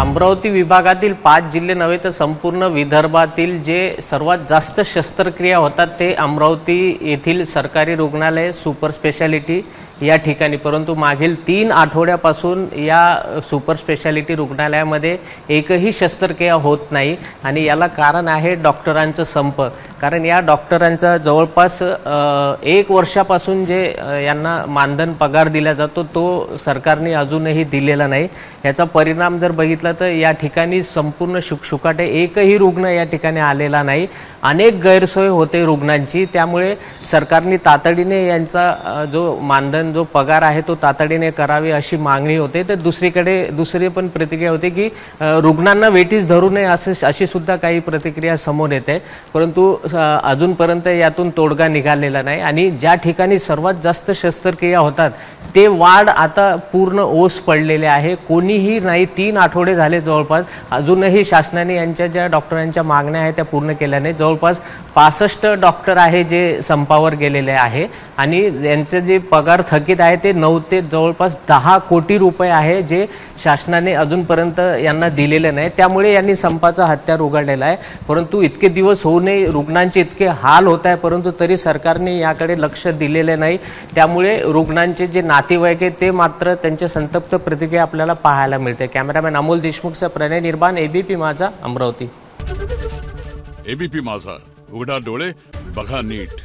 अमरावती विभागातील 5 जिल्हे नव्हे तर संपूर्ण विदर्भातील जे सर्वात जास्त शस्त्रक्रिया होतात ते अमरावती येथील सरकारी रुग्णालय सुपर स्पेशालिटी या ठिकाणी। परंतु मागील 3 आठवड्यापासून या सुपर स्पेशालिटी रुग्णालयामध्ये एकही शस्त्रक्रिया होत नाही आणि याला कारण आहे डॉक्टरांचा संप। कारण या डॉक्टरांचा जवळपास 1 वर्षापासून जे यांना मानधन पगार दिला जातो तो सरकारने अजूनही दिलेला नाही। याचा परिणाम जर बघितला तर या ठिकाणी संपूर्ण शुकशुकाट आहे, एकही रुग्ण या ठिकाणी आलेला नाही। अनेक गैरसोय होते रुग्णांची, त्यामुळे सरकारने तातडीने यांचा जो मानधन जो पगार आहे तो तातडीने करावे अशी मागणी होते। तर दुसरी पण प्रतिक्रिया होती की रुग्णांना वेठीस धरू नये अशी सुद्धा काही प्रतिक्रिया समोर येते, परंतु अजूनपर्यंत यातून तोडगा निघालेला नाही। आणि ज्या ठिकाणी सर्वात जास्त शस्त्रक्रिया होतात ते वार्ड आता पूर्ण ओस पडलेले आहे, कोणीही नाही। 3 आठवडे झाले जवळपास, अजूनही शासनाने यांच्या ज्या डॉक्टरांच्या मागण्या आहेत त्या पूर्ण केल्या नाही। जवळपास 65 डॉक्टर आहे जे संपावर गेलेले आहे आणि यांचे जे पगार थकीत आहे ते 9 ते जवळपास 10 कोटी रुपये आहे जे शासनाने अजूनपर्यंत यांना दिलेले नाही। त्यामुळे यांनी संपाचा हत्यार उघडलेला आहे। परंतु इतके दिवस होऊनही रुग्णांचे इतके हाल होत आहे, परंतु तरी सरकारने याकडे लक्ष दिलेले नाही। त्यामुळे रुग्णांचे जे नातेवाईक आहेत ते मात्र त्यांचे संतप्त प्रतिक्रिया आपल्याला पाहायला मिळते। कॅमेरामॅन अमोल देशमुखचा प्रणय निर्बाण, एबीपी माझा, अमरावती। एबीपी माझा, उघडा डोळे बघा नीट।